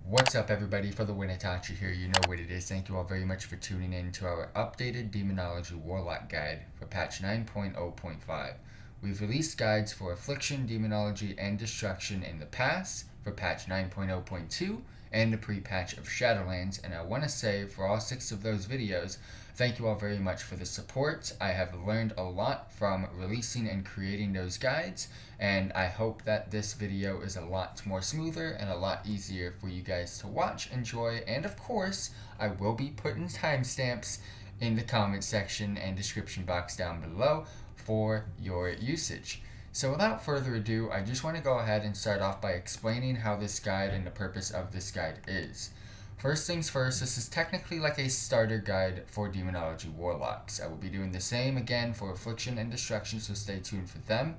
What's up, everybody? FTWitachi here. You know what it is. Thank you all very much for tuning in to our updated Demonology Warlock guide for patch 9.0.5. We've released guides for Affliction, Demonology, and Destruction in the past for patch 9.0.2 and the pre-patch of Shadowlands, and I want to say for all 6 of those videos, thank you all very much for the support. I have learned a lot from releasing and creating those guides, and I hope that this video is a lot more smoother and a lot easier for you guys to watch, enjoy, and of course, I will be putting timestamps in the comment section and description box down below for your usage. So without further ado, I just want to go ahead and start off by explaining how this guide and the purpose of this guide is. First things first, this is technically like a starter guide for Demonology Warlocks. I will be doing the same again for Affliction and Destruction, so stay tuned for them.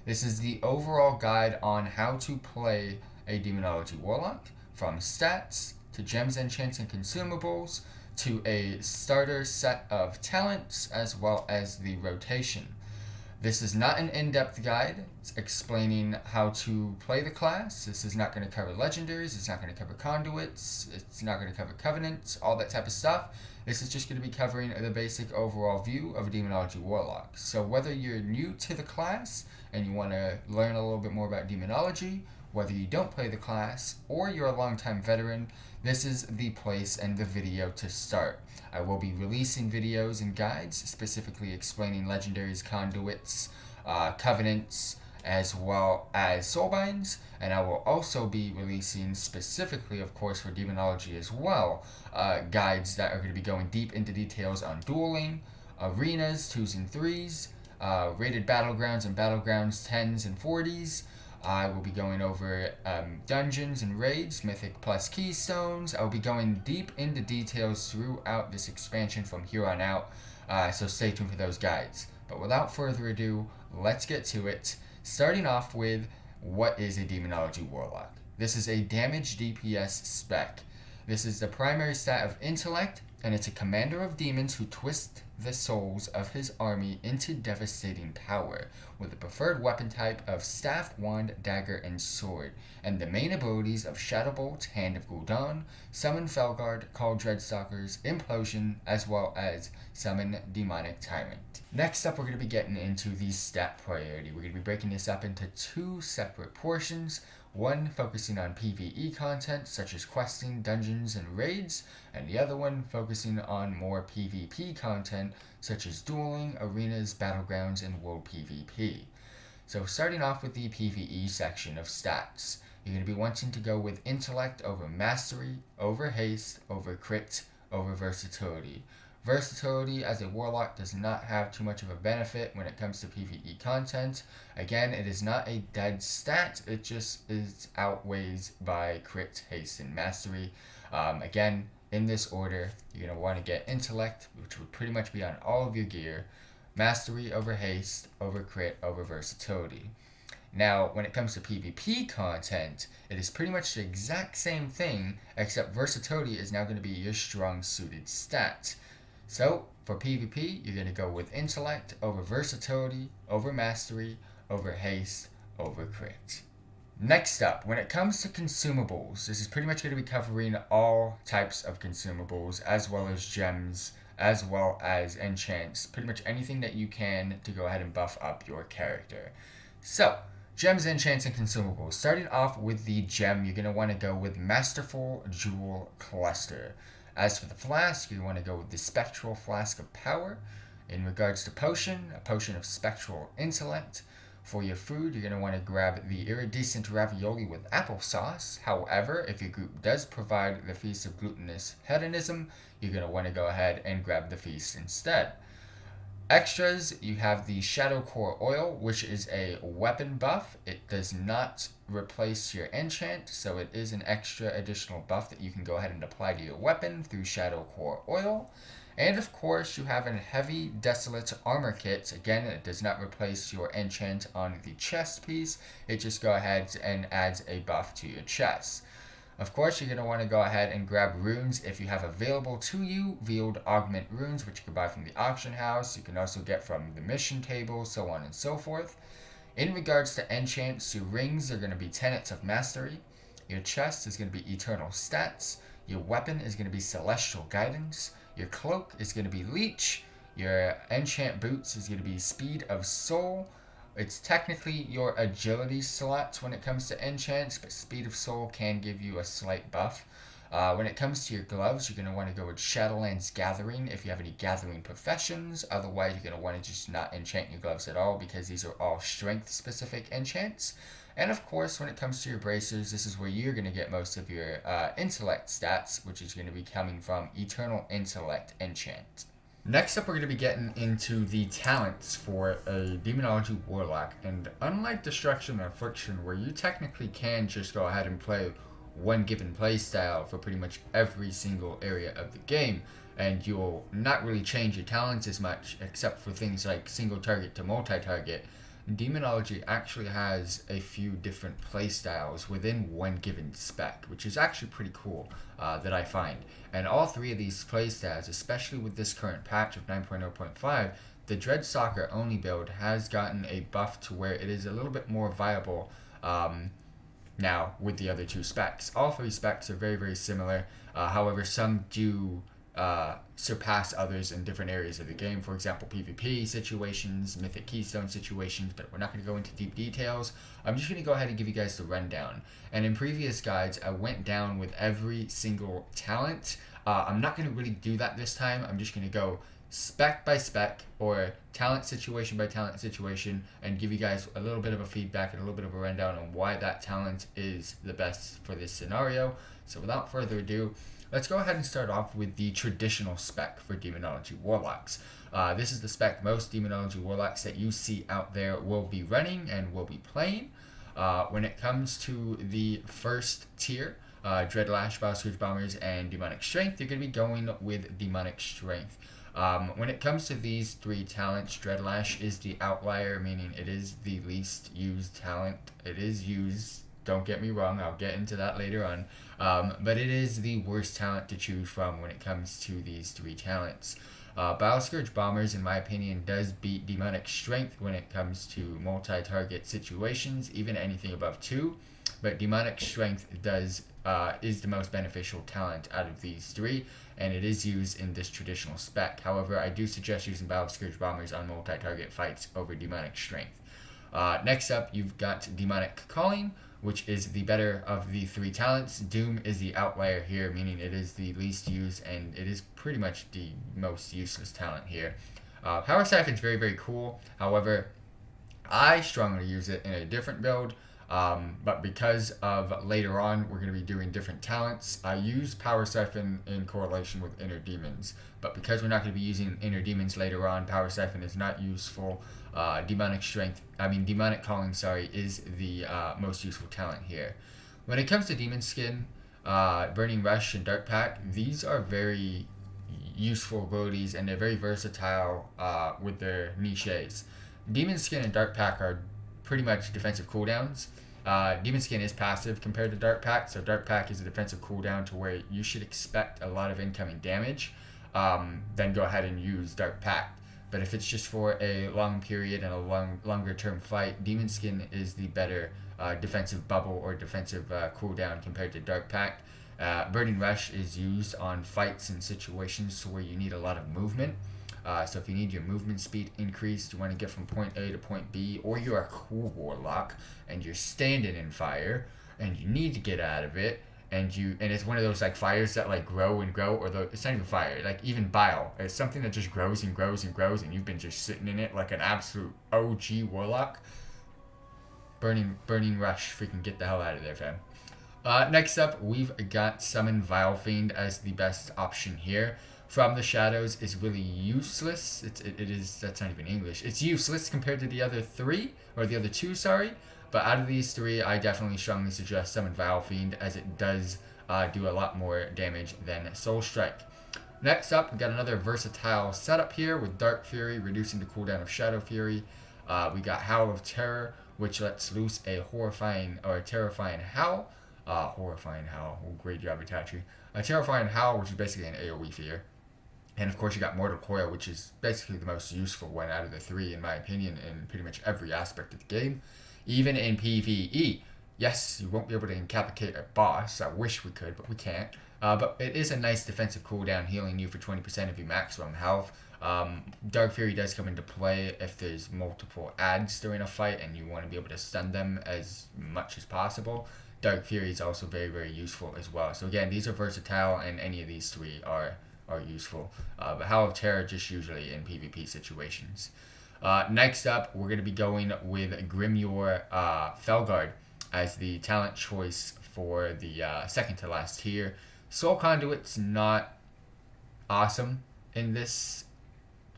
This is the overall guide on how to play a Demonology Warlock, from stats to gems, enchants, and consumables, to a starter set of talents, as well as the rotation. This is not an in-depth guide. It's explaining how to play the class. This is not going to cover legendaries. It's not going to cover conduits. It's not going to cover covenants, all that type of stuff. This is just going to be covering the basic overall view of a Demonology Warlock. So whether you're new to the class and you want to learn a little bit more about Demonology, whether you don't play the class, or you're a longtime veteran, this is the place and the video to start. I will be releasing videos and guides specifically explaining legendaries, conduits, covenants, as well as soulbinds, and I will also be releasing specifically, of course, for Demonology as well, guides that are going to be going deep into details on dueling, arenas, 2s and 3s, rated battlegrounds and battlegrounds 10s and 40s. I will be going over dungeons and raids, mythic plus keystones. I will be going deep into details throughout this expansion from here on out, so stay tuned for those guides. But without further ado, let's get to it. Starting off with, what is a Demonology Warlock? This is a damage DPS spec. This is the primary stat of intellect, and it's a commander of demons who twist the souls of his army into devastating power, with the preferred weapon type of staff, wand, dagger, and sword, and the main abilities of Shadowbolt, Hand of Gul'dan, Summon Felguard, Call Dreadstalkers, Implosion, as well as Summon Demonic Tyrant. Next up, we're going to be getting into the stat priority. We're going to be breaking this up into 2 separate portions. One focusing on PvE content, such as questing, dungeons, and raids, and the other one focusing on more PvP content, such as dueling, arenas, battlegrounds, and world PvP. So starting off with the PvE section of stats, you're going to be wanting to go with intellect over mastery, over haste, over crit, over versatility. Versatility as a warlock does not have too much of a benefit when it comes to PvE content. Again, it is not a dead stat, it just is outweighs by crit, haste, and mastery. Again, in this order, you're going to want to get intellect, which would pretty much be on all of your gear, mastery over haste, over crit, over versatility. Now, when it comes to PvP content, it is pretty much the exact same thing, except versatility is now going to be your strong suited stat. So, for PvP, you're going to go with intellect over versatility, over mastery, over haste, over crit. Next up, when it comes to consumables, this is pretty much going to be covering all types of consumables, as well as gems, as well as enchants, pretty much anything that you can to go ahead and buff up your character. So, gems, enchants, and consumables. Starting off with the gem, you're going to want to go with Masterful Jewel Cluster. As for the flask, you want to go with the Spectral Flask of Power. In regards to potion, a potion of Spectral Intellect. For your food, you're going to want to grab the Iridescent Ravioli with applesauce. However, if your group does provide the Feast of Glutinous Hedonism, you're going to want to go ahead and grab the feast instead. Extras, you have the Shadow Core Oil, which is a weapon buff. It does not replace your enchant, so it is an extra additional buff that you can go ahead and apply to your weapon through Shadow Core Oil. And of course, you have a Heavy Desolate Armor Kit. Again, it does not replace your enchant on the chest piece. It just goes ahead and adds a buff to your chest. Of course, you're going to want to go ahead and grab runes if you have available to you, Veiled Augment runes, which you can buy from the auction house. You can also get from the mission table, so on and so forth. In regards to enchants, your rings are going to be Tenets of Mastery. Your chest is going to be Eternal Stats. Your weapon is going to be Celestial Guidance. Your cloak is going to be Leech. Your enchant boots is going to be Speed of Soul. It's technically your agility slots when it comes to enchants, but Speed of Soul can give you a slight buff. When it comes to your gloves, you're going to want to go with Shadowlands Gathering if you have any Gathering professions. Otherwise, you're going to want to just not enchant your gloves at all because these are all strength-specific enchants. And of course, when it comes to your bracers, this is where you're going to get most of your intellect stats, which is going to be coming from Eternal Intellect enchant. Next up, we're going to be getting into the talents for a Demonology Warlock. And unlike Destruction and Affliction, where you technically can just go ahead and play one given playstyle for pretty much every single area of the game, and you'll not really change your talents as much, except for things like single target to multi-target, Demonology actually has a few different playstyles within one given spec, which is actually pretty cool that I find. And all three of these playstyles, especially with this current patch of 9.0.5, the Dreadstalker only build has gotten a buff to where it is a little bit more viable now with the other two specs. All three specs are very, very similar. However, some do surpass others in different areas of the game. For example, PvP situations, Mythic Keystone situations, but we're not going to go into deep details. I'm just going to go ahead and give you guys the rundown. And in previous guides, I went down with every single talent. I'm not going to really do that this time. I'm just going to go spec by spec or talent situation by talent situation and give you guys a little bit of a feedback and a little bit of a rundown on why that talent is the best for this scenario. So without further ado, let's go ahead and start off with the traditional spec for Demonology Warlocks. This is the spec most Demonology Warlocks that you see out there will be running and will be playing. When it comes to the first tier, Dreadlash, Bowscourge Bombers, and Demonic Strength, you're going to be going with Demonic Strength. When it comes to these three talents, Dreadlash is the outlier, meaning it is the least used talent. It is used, don't get me wrong, I'll get into that later on. But it is the worst talent to choose from when it comes to these three talents. Bowscourge Bombers, in my opinion, does beat Demonic Strength when it comes to multi-target situations, even anything above 2. But Demonic Strength is the most beneficial talent out of these three, and it is used in this traditional spec. However, I do suggest using Bowscourge Bombers on multi-target fights over Demonic Strength. Next up, you've got Demonic Calling, which is the better of the three talents. Doom is the outlier here, meaning it is the least used, and it is pretty much the most useless talent here. Power Siphon is very, very cool. However, I strongly use it in a different build. But because of later on we're going to be doing different talents, I use Power Siphon in correlation with Inner Demons. But because we're not going to be using Inner Demons later on, Power Siphon is not useful. Demonic Calling, is the most useful talent here. When it comes to Demon Skin, Burning Rush, and Dark Pack, these are very useful abilities and they're very versatile with their niches. Demon Skin and Dark Pack are pretty much defensive cooldowns. Demon Skin is passive compared to Dark Pack, so Dark Pack is a defensive cooldown to where you should expect a lot of incoming damage. Then go ahead and use Dark Pact. But if it's just for a long period and a longer term fight, Demon Skin is the better defensive bubble or defensive cooldown compared to Dark Pact. Burning Rush is used on fights and situations where you need a lot of movement. So if you need your movement speed increased, you want to get from point A to point B, or you're a cool Warlock and you're standing in fire and you need to get out of it, and it's one of those like fires that like grow and grow, or it's not even fire, like even bile. It's something that just grows and grows and grows, and you've been just sitting in it like an absolute OG Warlock. Burning Rush, freaking get the hell out of there, fam. Next up, we've got Summon Vile Fiend as the best option here. From the Shadows is really useless. That's not even English. It's useless compared to the other two, sorry. But out of these three, I definitely strongly suggest Summon Vile Fiend, as it does do a lot more damage than Soul Strike. Next up, we got another versatile setup here with Dark Fury, reducing the cooldown of Shadow Fury. We got Howl of Terror, which lets loose a terrifying howl. Horrifying howl. Oh, great job, Itachi. A terrifying howl, which is basically an AoE fear. And of course you got Mortal Coil, which is basically the most useful one out of the three, in my opinion, in pretty much every aspect of the game. Even in PvE, Yes, you won't be able to incapacitate a boss. I wish we could, but we can't. But it is a nice defensive cooldown, healing you for 20% of your maximum health. Dark Fury does come into play if there's multiple adds during a fight and you want to be able to stun them as much as possible. Dark Fury is also very, very useful as well. So again, these are versatile, and any of these three are useful. But Howl of Terror just usually in PvP situations. Next up, we're going to be going with Grimoire Felguard as the talent choice for the second to last tier. Soul Conduit's not awesome in this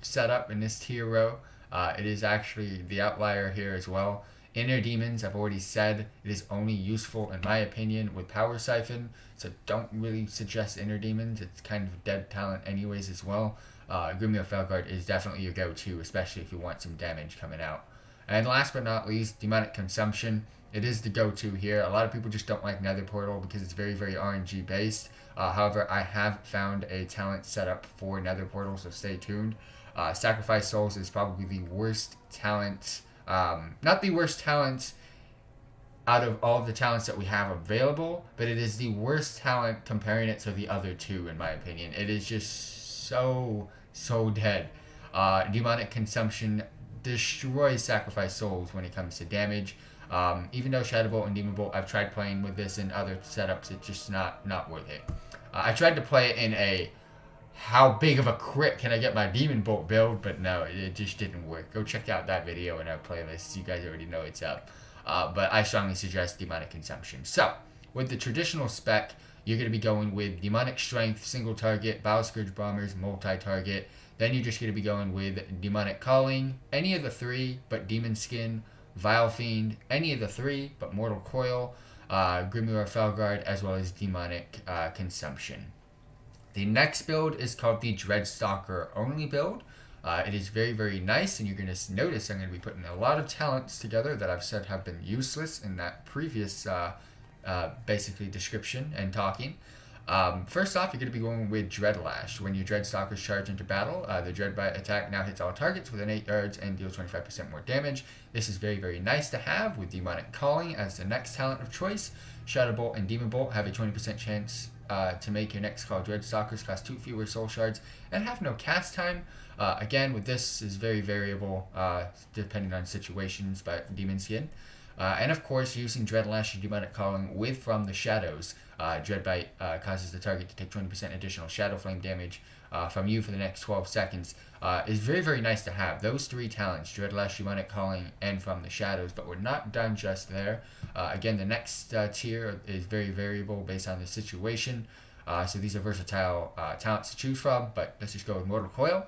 setup, in this tier row. It is actually the outlier here as well. Inner Demons, I've already said, it is only useful, in my opinion, with Power Siphon, so don't really suggest Inner Demons. It's kind of dead talent anyways as well. Grimoire Felguard is definitely your go-to, especially if you want some damage coming out. And last but not least, Demonic Consumption. It is the go-to here. A lot of people just don't like Nether Portal because it's very, very RNG based. However, I have found a talent setup for Nether Portal, so stay tuned. Sacrifice Souls is probably the worst talent, not the worst talent out of all of the talents that we have available, but it is the worst talent comparing it to the other two, in my opinion. It is just so dead. Demonic Consumption destroys Sacrifice Souls when it comes to damage. Even though Shadow Bolt and Demon Bolt, I've tried playing with this in other setups, it's just not worth it. I tried to play it in a how big of a crit can I get my Demon Bolt build, but no, it just didn't work. Go check out that video in our playlist. You guys already know it's up. But I strongly suggest Demonic Consumption. So, with the traditional spec, you're going to be going with Demonic Strength, single target, Bile Scourge Bombers, multi-target. Then you're just going to be going with Demonic Calling, any of the three, but Demon Skin, Vile Fiend, any of the three, but Mortal Coil, Grimoire Felguard, as well as Demonic Consumption. The next build is called the Dreadstalker only build. It is very, very nice, and you're going to notice I'm going to be putting a lot of talents together that I've said have been useless in that previous basically description and talking. First off, you're going to be going with Dreadlash. When your Dreadstalkers charge into battle, the Dreadbite attack now hits all targets within 8 yards and deals 25% more damage. This is very, very nice to have with Demonic Calling as the next talent of choice. Shadow Bolt and Demon Bolt have a 20% chance to make your next call Dreadstalkers cost 2 fewer soul shards and have no cast time. Again, with this is very variable depending on situations, but Demon Skin. And of course, using Dreadlash and Demonic Calling with From the Shadows. Dreadbite causes the target to take 20% additional Shadow Flame damage from you for the next 12 seconds. Is very, very nice to have. Those three talents, Dreadlash, Demonic Calling, and From the Shadows, but we're not done just there. Again, the next tier is very variable based on the situation. So these are versatile talents to choose from, but let's just go with Mortal Coil.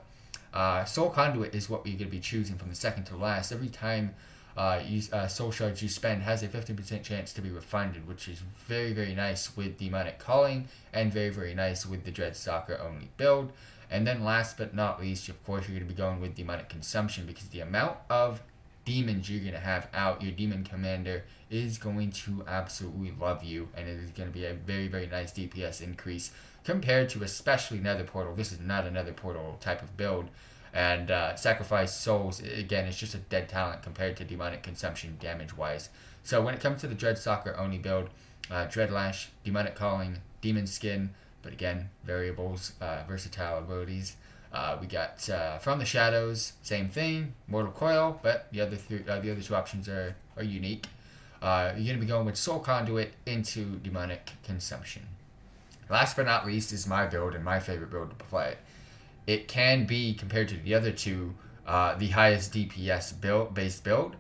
Soul Conduit is what we're going to be choosing from the second to last. Every time soul shards you spend has a 15% chance to be refunded, which is very, very nice with Demonic Calling and very, very nice with the Dreadstalker only build. And then last but not least, of course, you're going to be going with Demonic Consumption because the amount of demons you're going to have out, your demon commander is going to absolutely love you, and it is going to be a very, very nice DPS increase compared to especially Nether Portal. This is not a Nether Portal type of build. And Sacrifice Souls, again, is just a dead talent compared to Demonic Consumption damage-wise. So when it comes to the Dreadstalker only build, Dreadlash, Demonic Calling, Demon Skin, but again, variables, versatile abilities. We got From the Shadows, same thing, Mortal Coil, but the other two options are unique. You're going to be going with Soul Conduit into Demonic Consumption. Last but not least is my build and my favorite build to play. It can be, compared to the other two, the highest DPS based build.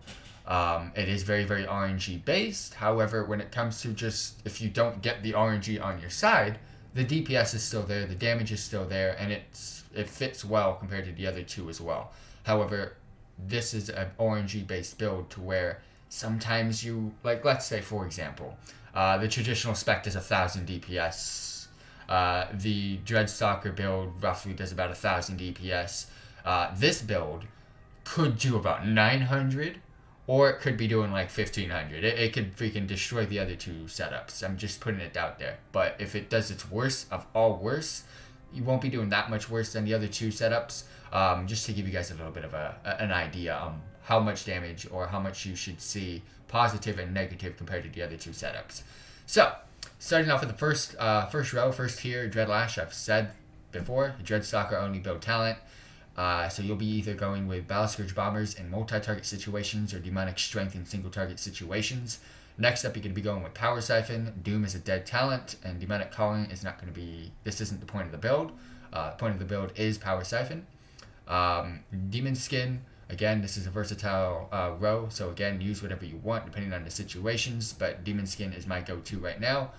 It is very, very RNG based. However, when it comes to just, if you don't get the RNG on your side, the DPS is still there, the damage is still there, and it fits well compared to the other two as well. However, this is an RNG based build to where sometimes you, like, let's say for example, the traditional spec is 1000 DPS. The Dreadstalker build roughly does about 1000 DPS. This build could do about 900, or it could be doing like 1500. It could freaking destroy the other two setups. I'm just putting it out there. But if it does its worst of all worst, you won't be doing that much worse than the other two setups. Just to give you guys a little bit of an idea how much damage or how much you should see positive and negative compared to the other two setups. So, starting off with the first row, first tier, Dreadlash, I've said before, Dreadstalker only build talent. So you'll be either going with Battle Scourge Bombers in multi-target situations or Demonic Strength in single-target situations. Next up, you're going to be going with Power Siphon. Doom is a dead talent, and Demonic Calling is not going to be... This isn't the point of the build. The point of the build is Power Siphon. Demon Skin, again, this is a versatile row, so again, use whatever you want depending on the situations, but Demon Skin is my go-to right now.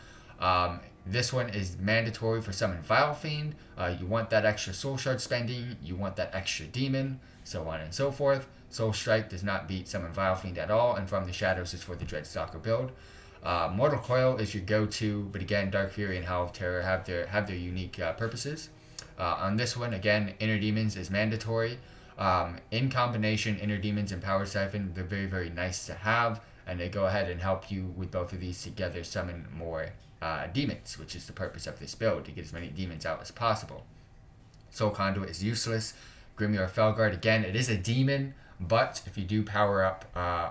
This one is mandatory for Summon Vile Fiend. You want that extra Soul Shard spending, you want that extra Demon, so on and so forth. Soul Strike does not beat Summon Vile Fiend at all, and From the Shadows is for the Dreadstalker build. Mortal Coil is your go-to, but again, Dark Fury and Howl of Terror have their unique purposes. On this one, again, Inner Demons is mandatory. In combination, Inner Demons and Power Siphon, they're very, very nice to have, and they go ahead and help you with both of these together summon more demons, which is the purpose of this build, to get as many demons out as possible. Soul Conduit is useless. Grimoire Felguard, again, it is a demon, but if you do power up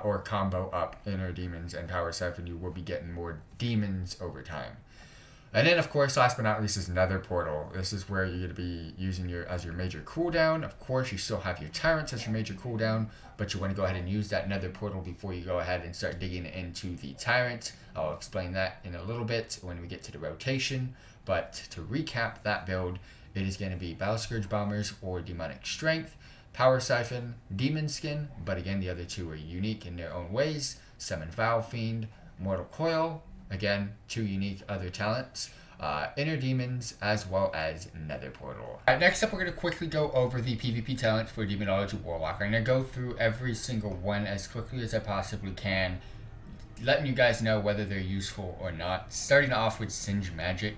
or combo up Inner Demons and Power Siphon, you will be getting more demons over time. And then, of course, last but not least is Nether Portal. This is where you're going to be using as your major cooldown. Of course, you still have your Tyrants as your major cooldown, but you want to go ahead and use that Nether Portal before you go ahead and start digging into the Tyrant. I'll explain that in a little bit when we get to the rotation. But to recap that build, it is going to be Battle Scourge Bombers or Demonic Strength, Power Siphon, Demon Skin, but again, the other two are unique in their own ways. Summon Vile Fiend, Mortal Coil, again, two unique other talents, Inner Demons, as well as Nether Portal. Alright, next up, we're going to quickly go over the PvP talent for Demonology Warlock. I'm going to go through every single one as quickly as I possibly can, letting you guys know whether they're useful or not. Starting off with Singe Magic.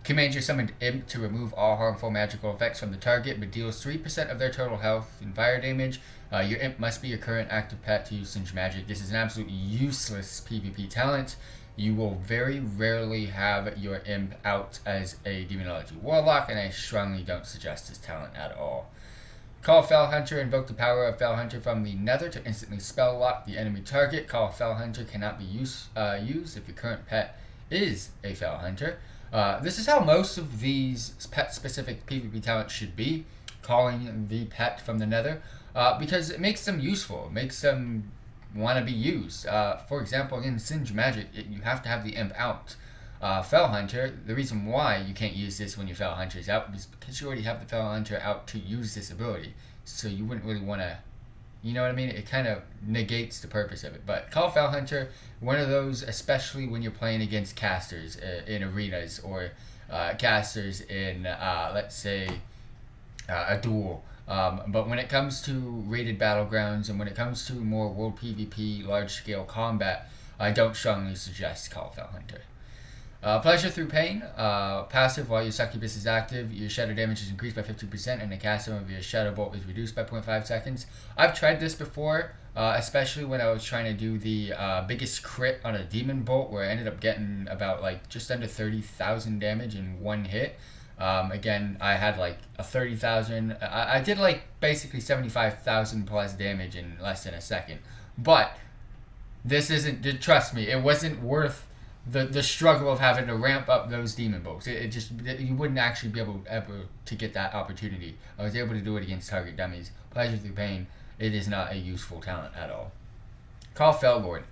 Command your summoned imp to remove all harmful magical effects from the target, but deals 3% of their total health and fire damage. Your imp must be your current active pet to use Singe Magic. This is an absolutely useless PvP talent. You will very rarely have your imp out as a Demonology Warlock, and I strongly don't suggest this talent at all. Call Fell Hunter. Invoke the power of Fell Hunter from the Nether to instantly spell lock the enemy target. Call Fell Hunter cannot be used if your current pet is a Fell Hunter. This is how most of these pet-specific PvP talents should be, calling the pet from the Nether, because it makes them useful. It makes them want to be used. For example, in Singe Magic, you have to have the imp out. Fell Hunter, the reason why you can't use this when your Fell Hunter is out is because you already have the Fell Hunter out to use this ability. So you wouldn't really want to, you know what I mean? It kind of negates the purpose of it. But Call Fell Hunter, one of those, especially when you're playing against casters in arenas or casters in, let's say, a duel. But when it comes to rated battlegrounds and when it comes to more world PvP, large-scale combat, I don't strongly suggest Call Fell Hunter. Pleasure Through Pain. Passive, while your Succubus is active, your shadow damage is increased by 50% and the casting of your Shadow Bolt is reduced by 0.5 seconds. I've tried this before, especially when I was trying to do the biggest crit on a Demon Bolt, where I ended up getting about just under 30,000 damage in one hit. Again, I had a 30,000, I did basically 75,000 plus damage in less than a second. But this isn't, trust me, it wasn't worth the struggle of having to ramp up those demon bolts. You wouldn't actually be able ever to get that opportunity. I was able to do it against target dummies. Pleasure Through Pain, it is not a useful talent at all. Call Fell Lord.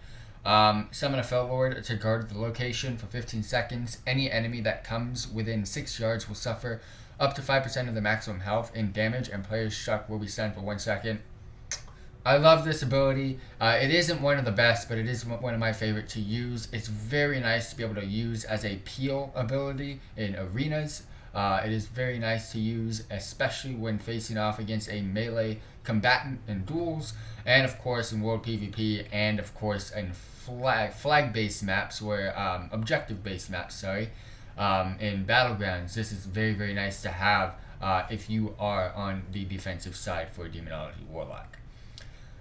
Summon a Fell Lord to guard the location for 15 seconds. Any enemy that comes within 6 yards will suffer up to 5% of the maximum health and damage, and players struck will be stunned for 1 second. I love this ability. It isn't one of the best, but it is one of my favorite to use. It's very nice to be able to use as a peel ability in arenas. It is very nice to use, especially when facing off against a melee combatant in duels, and of course in world PvP, and of course in flag-based maps, where objective-based maps, sorry, in battlegrounds. This is very, very nice to have if you are on the defensive side for Demonology Warlock.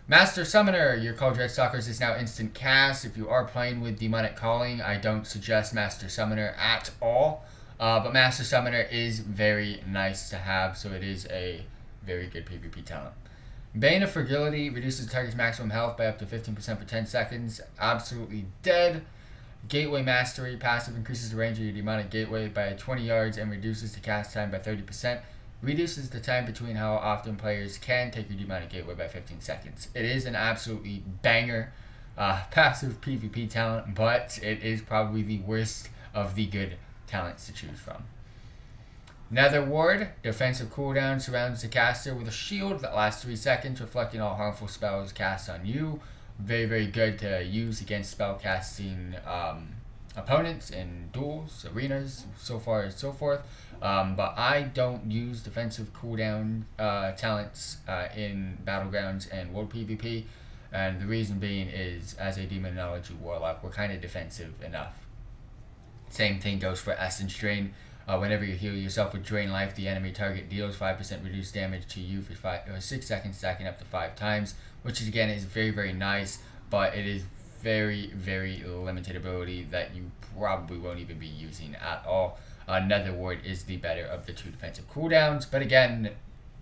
Master Summoner. Your Call Dreadstalkers is now instant cast. If you are playing with Demonic Calling, I don't suggest Master Summoner at all. But Master Summoner is very nice to have, so it is a very good PvP talent. Bane of Fragility reduces the target's maximum health by up to 15% for 10 seconds. Absolutely dead. Gateway Mastery, passive, increases the range of your demonic gateway by 20 yards and reduces the cast time by 30%. Reduces the time between how often players can take your demonic gateway by 15 seconds. It is an absolutely banger passive PvP talent, but it is probably the worst of the good talents to choose from. Nether Ward, defensive cooldown, surrounds the caster with a shield that lasts 3 seconds, reflecting all harmful spells cast on you. Very, very good to use against spellcasting opponents in duels, arenas, so far and so forth. But I don't use defensive cooldown talents in Battlegrounds and World PvP. And the reason being is, as a Demonology Warlock, we're kind of defensive enough. Same thing goes for Essence Drain. Whenever you heal yourself with Drain Life, the enemy target deals 5% reduced damage to you for 6 seconds, stacking up to 5 times, which is, again, is very, very nice, but it is very, very limited ability that you probably won't even be using at all. Nether Ward is the better of the two defensive cooldowns, but again,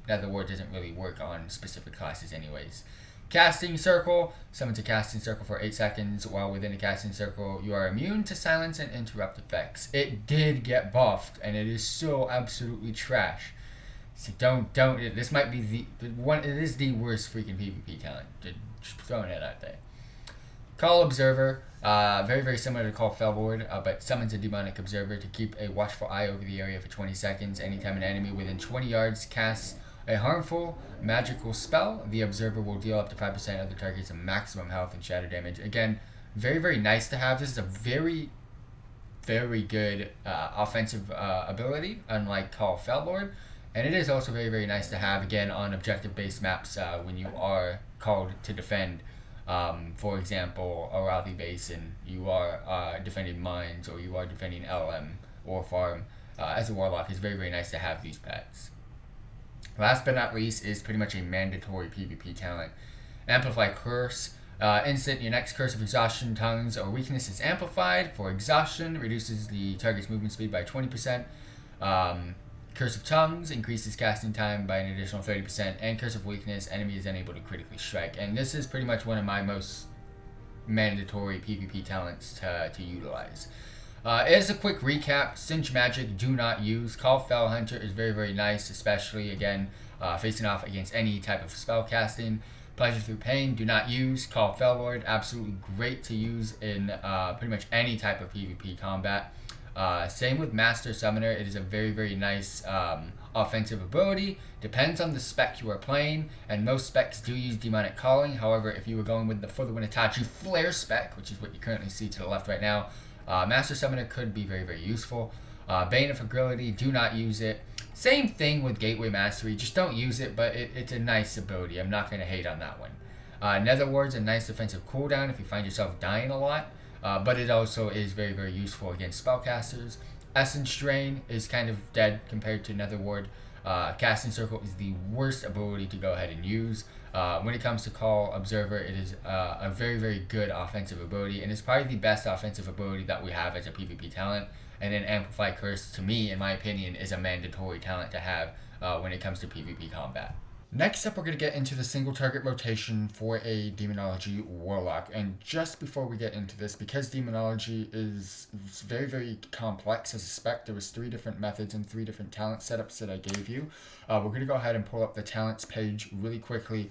Nether Ward doesn't really work on specific classes anyways. Casting Circle, summons a casting circle for 8 seconds. While within a casting circle, you are immune to silence and interrupt effects. It did get buffed, and it is so absolutely trash. So don't, this might be the one, it is the worst freaking PvP talent. Just throwing it out there. Call Observer, very, very similar to Call Fellboard, but summons a demonic observer to keep a watchful eye over the area for 20 seconds. Anytime an enemy within 20 yards casts a harmful magical spell, the observer will deal up to 5% of the target's maximum health and shadow damage. Again, very, very nice to have. This is a very, very good offensive ability, unlike Call Fellboard. And it is also very, very nice to have, again, on objective-based maps when you are called to defend. For example, Arathi Basin, you are defending mines, or you are defending LM or farm. As a Warlock, it's very, very nice to have these pets. Last but not least is pretty much a mandatory PvP talent. Amplify Curse. Instant, your next Curse of Exhaustion, Tongues, or Weakness is amplified. For Exhaustion, reduces the target's movement speed by 20%. Curse of Tongues increases casting time by an additional 30%. And Curse of Weakness, enemy is unable to critically strike. And this is pretty much one of my most mandatory PvP talents to utilize. As a quick recap, Cinch Magic, do not use. Call Fell Hunter is very, very nice, especially, again, facing off against any type of spell casting. Pleasure Through Pain, do not use. Call Fell Lord, absolutely great to use in pretty much any type of PvP combat. Same with Master Summoner, it is a very, very nice offensive ability. Depends on the spec you are playing, and most specs do use Demonic Calling. However, if you were going with the FTWitachi Flare spec, which is what you currently see to the left right now, Master Summoner could be very, very useful. Bane of Fragility, do not use it. Same thing with Gateway Mastery, just don't use it, but it's a nice ability. I'm not going to hate on that one. Nether Ward's a nice defensive cooldown if you find yourself dying a lot, but it also is very, very useful against spellcasters. Essence Drain is kind of dead compared to Nether Ward. Casting Circle is the worst ability to go ahead and use. When it comes to Call Observer, it is a very, very good offensive ability, and it's probably the best offensive ability that we have as a PvP talent. And then Amplify Curse, to me, in my opinion, is a mandatory talent to have when it comes to PvP combat. Next up, we're going to get into the single target rotation for a Demonology Warlock. And just before we get into this, because Demonology is very, very complex as a spec, there was 3 different methods and 3 different talent setups that I gave you. We're going to go ahead and pull up the talents page really quickly.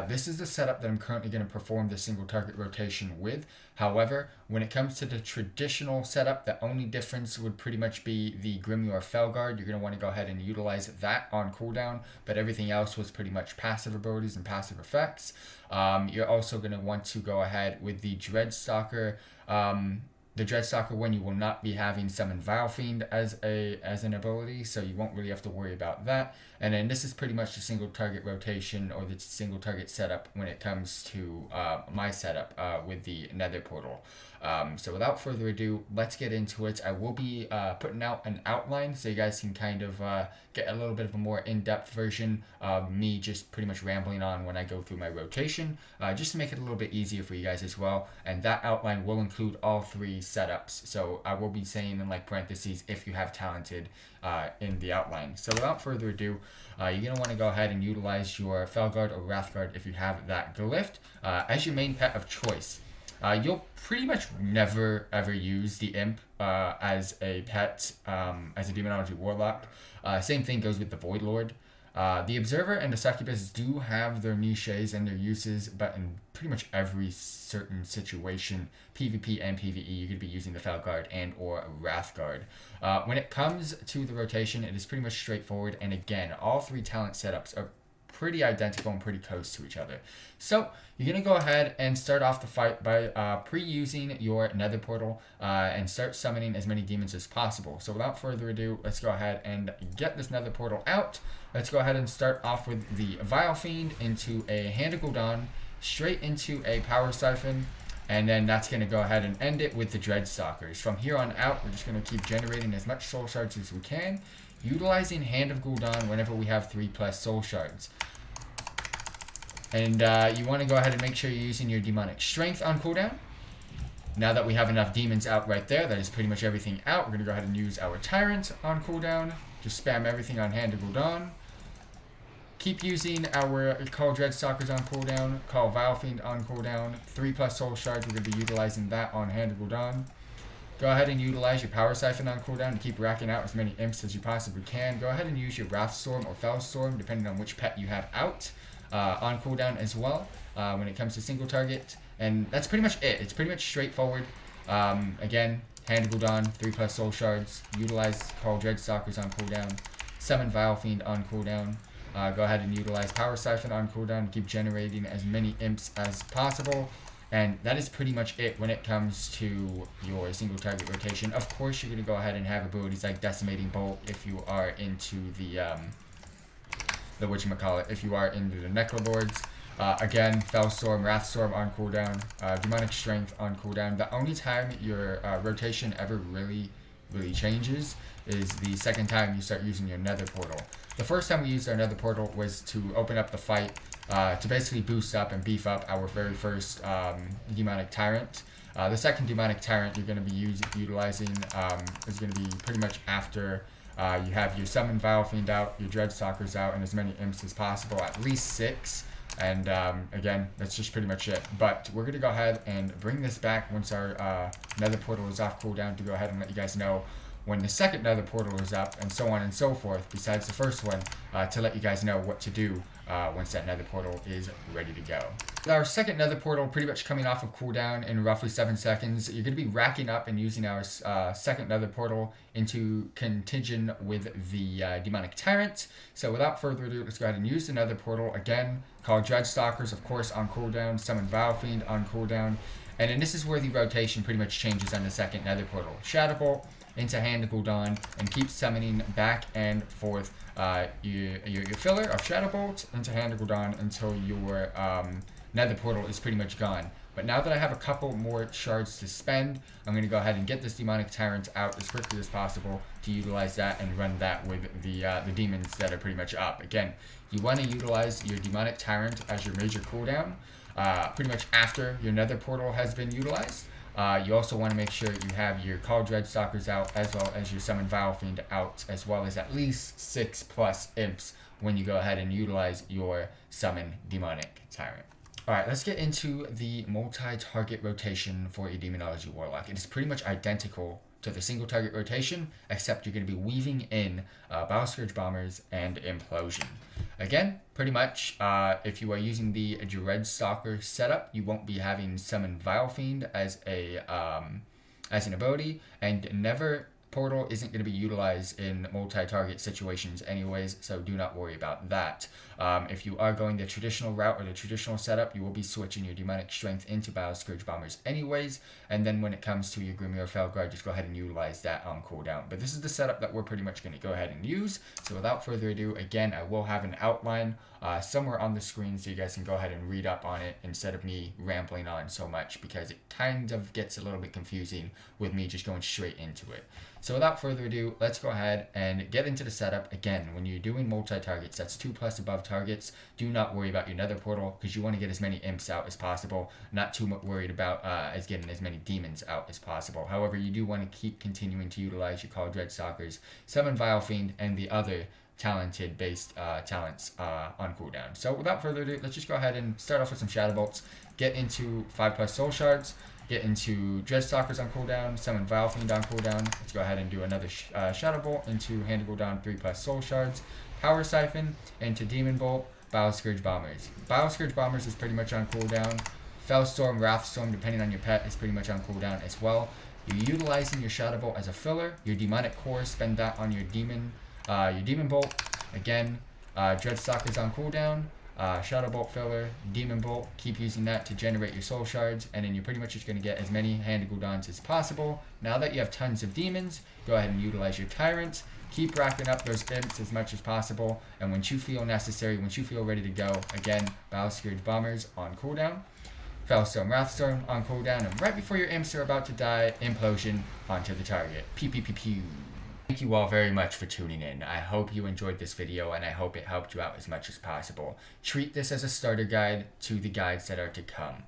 This is the setup that I'm currently going to perform the single target rotation with. However, when it comes to the traditional setup, the only difference would pretty much be the Grimoire Felguard. You're going to want to go ahead and utilize that on cooldown, but everything else was pretty much passive abilities and passive effects. You're also going to want to go ahead with the Dreadstalker. The Dreadstalker one, you will not be having Summon Vilefiend as an ability, so you won't really have to worry about that. And then this is pretty much the single target rotation or the single target setup when it comes to my setup with the Nether portal. So without further ado, let's get into it. I will be putting out an outline so you guys can kind of get a little bit of a more in-depth version of me just pretty much rambling on when I go through my rotation, just to make it a little bit easier for you guys as well. And that outline will include all 3 setups. So I will be saying in like parentheses if you have talented in the outline. So without further ado, you're going to want to go ahead and utilize your Felguard or Wrathguard if you have that glyph as your main pet of choice. You'll pretty much never ever use the Imp as a pet, as a Demonology Warlock. Same thing goes with the Void Lord. The Observer and the Succubus do have their niches and their uses, but in pretty much every certain situation, PvP and PvE, you could be using the Felguard and or Wrathguard. When it comes to the rotation, it is pretty much straightforward, and again, all 3 talent setups are pretty identical and pretty close to each other. So you're going to go ahead and start off the fight by pre-using your Nether portal and start summoning as many demons as possible. So without further ado, let's go ahead and get this Nether portal out. Let's go ahead and start off with the Vile Fiend into a Hand of Gul'dan, straight into a Power Siphon, and then that's going to go ahead and end it with the Dreadstalkers. From here on out, we're just going to keep generating as much soul shards as we can, utilizing Hand of Gul'dan whenever we have 3+ soul shards. And you want to go ahead and make sure you're using your Demonic Strength on cooldown. Now that we have enough demons out right there, that is pretty much everything out. We're going to go ahead and use our Tyrant on cooldown. Just spam everything on Hand of Gul'dan. Keep using our Call Dreadstalkers on cooldown, Call Vile Fiend on cooldown. 3+ soul shards, we're going to be utilizing that on Hand of Gul'dan. Go ahead and utilize your Power Siphon on cooldown to keep racking out as many imps as you possibly can. Go ahead and use your Wrathstorm or Fellstorm, depending on which pet you have out, on cooldown as well, when it comes to single target. And that's pretty much it. It's pretty much straightforward. Again, Hand of Gul'dan, 3+ soul shards, utilize Call Dreadstalkers on cooldown, summon Vile Fiend on cooldown. Go ahead and utilize Power Siphon on cooldown to keep generating as many imps as possible. And that is pretty much it when it comes to your single target rotation. Of course, you're going to go ahead and have abilities like Decimating Bolt if you are into the whatchamacallit, if you are into the Necrolords. Again, Fellstorm, Wrathstorm on cooldown, Demonic Strength on cooldown. The only time your rotation ever really changes is the second time you start using your Nether portal. The first time we used our Nether portal was to open up the fight, to basically boost up and beef up our very first Demonic Tyrant. The second Demonic Tyrant you're going to be utilizing is going to be pretty much after you have your Summon Vile Fiend out, your Dreadstalkers out, and as many imps as possible, at least 6. And again, that's just pretty much it. But we're going to go ahead and bring this back once our Nether portal is off cooldown to go ahead and let you guys know when the second Nether portal is up, and so on and so forth, besides the first one, to let you guys know what to do once that Nether portal is ready to go. With our second Nether portal pretty much coming off of cooldown in roughly 7 seconds, you're going to be racking up and using our second Nether portal into contingent with the Demonic Tyrant. So without further ado, let's go ahead and use the Nether portal again. Call Dreadstalkers, of course, on cooldown. Summon Vile Fiend on cooldown. And then this is where the rotation pretty much changes on the second Nether portal. Shadow Bolt into Hand of Gul'dan and keep summoning back and forth your filler of Shadow Bolt into Hand of Gul'dan until your Nether portal is pretty much gone. But now that I have a couple more shards to spend, I'm going to go ahead and get this Demonic Tyrant out as quickly as possible to utilize that and run that with the demons that are pretty much up. Again, you want to utilize your Demonic Tyrant as your major cooldown pretty much after your Nether portal has been utilized. You also want to make sure you have your Call Dreadstalkers out, as well as your Summon Vile Fiend out, as well as at least 6+ imps when you go ahead and utilize your Summon Demonic Tyrant. Alright, let's get into the multi-target rotation for a Demonology Warlock. It is pretty much identical to the single target rotation, except you're going to be weaving in Bioscourge Bombers and Implosion. Again, pretty much, if you are using the Dreadstalker setup, you won't be having Summon Vile Fiend as an ability, and never portal isn't going to be utilized in multi-target situations anyways, so do not worry about that. If you are going the traditional route or the traditional setup, you will be switching your demonic strength into Scourge Bombers anyways, and then when it comes to your Grimoire Felguard, just go ahead and utilize that on cooldown. But this is the setup that we're pretty much going to go ahead and use. So without further ado, again, I will have an outline somewhere on the screen so you guys can go ahead and read up on it instead of me rambling on so much, because it kind of gets a little bit confusing with me just going straight into it. So without further ado, let's go ahead and get into the setup. Again, when you're doing multi-targets, that's 2+ above targets, do not worry about your Nether portal, because you want to get as many imps out as possible, not too much worried about as getting as many demons out as possible. However, you do want to keep continuing to utilize your Call Dreadstalkers, Summon Vile Fiend, and the other talented based talents on cooldown. So without further ado, let's just go ahead and start off with some Shadow Bolts, get into 5+ Soul Shards, get into Dreadstalkers on cooldown, Summon Vile Fiend on cooldown. Let's go ahead and do another Shadow Bolt into hand cooldown 3+ Soul Shards, Power Siphon into Demon Bolt, Scourge Bombers. Scourge Bombers is pretty much on cooldown. Fellstorm, Wrathstorm, depending on your pet, is pretty much on cooldown as well. You're utilizing your Shadow Bolt as a filler. Your Demonic Core, spend that on your Demon Bolt. Again, Dreadstalker's on cooldown. Shadow Bolt filler, Demon Bolt, keep using that to generate your soul shards, and then you're pretty much just going to get as many hand cooldowns as possible. Now that you have tons of demons, go ahead and utilize your tyrants, keep racking up those imps as much as possible, and when you feel necessary, when you feel ready to go, again, Scourge Bombers on cooldown, Fellstorm, Wrathstorm on cooldown, and right before your imps are about to die, Implosion onto the target. Pew pew pew pew. Thank you all very much for tuning in. I hope you enjoyed this video, and I hope it helped you out as much as possible. Treat this as a starter guide to the guides that are to come.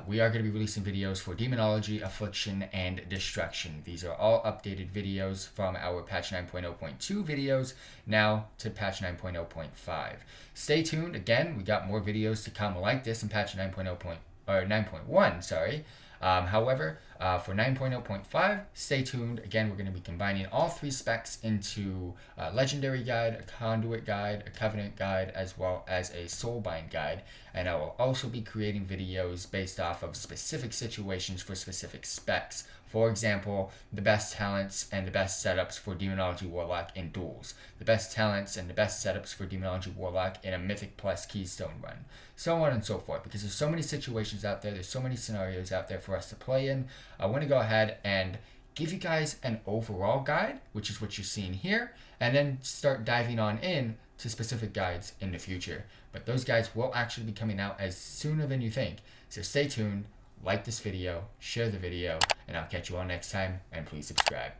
We are going to be releasing videos for Demonology, Affliction, and Destruction. These are all updated videos from our patch 9.0.2 videos now to patch 9.0.5. Stay tuned. Again, we got more videos to come like this in patch 9.1, sorry. However, for 9.0.5, stay tuned. Again, we're going to be combining all 3 specs into a Legendary Guide, a Conduit Guide, a Covenant Guide, as well as a Soulbind Guide. And I will also be creating videos based off of specific situations for specific specs. For example, the best talents and the best setups for Demonology Warlock in duels. The best talents and the best setups for Demonology Warlock in a Mythic plus Keystone run. So on and so forth, because there's so many situations out there, there's so many scenarios out there for us to play in. I want to go ahead and give you guys an overall guide, which is what you're seeing here, and then start diving on in to specific guides in the future. But those guides will actually be coming out as sooner than you think. So stay tuned, like this video, share the video, and I'll catch you all next time, and please subscribe.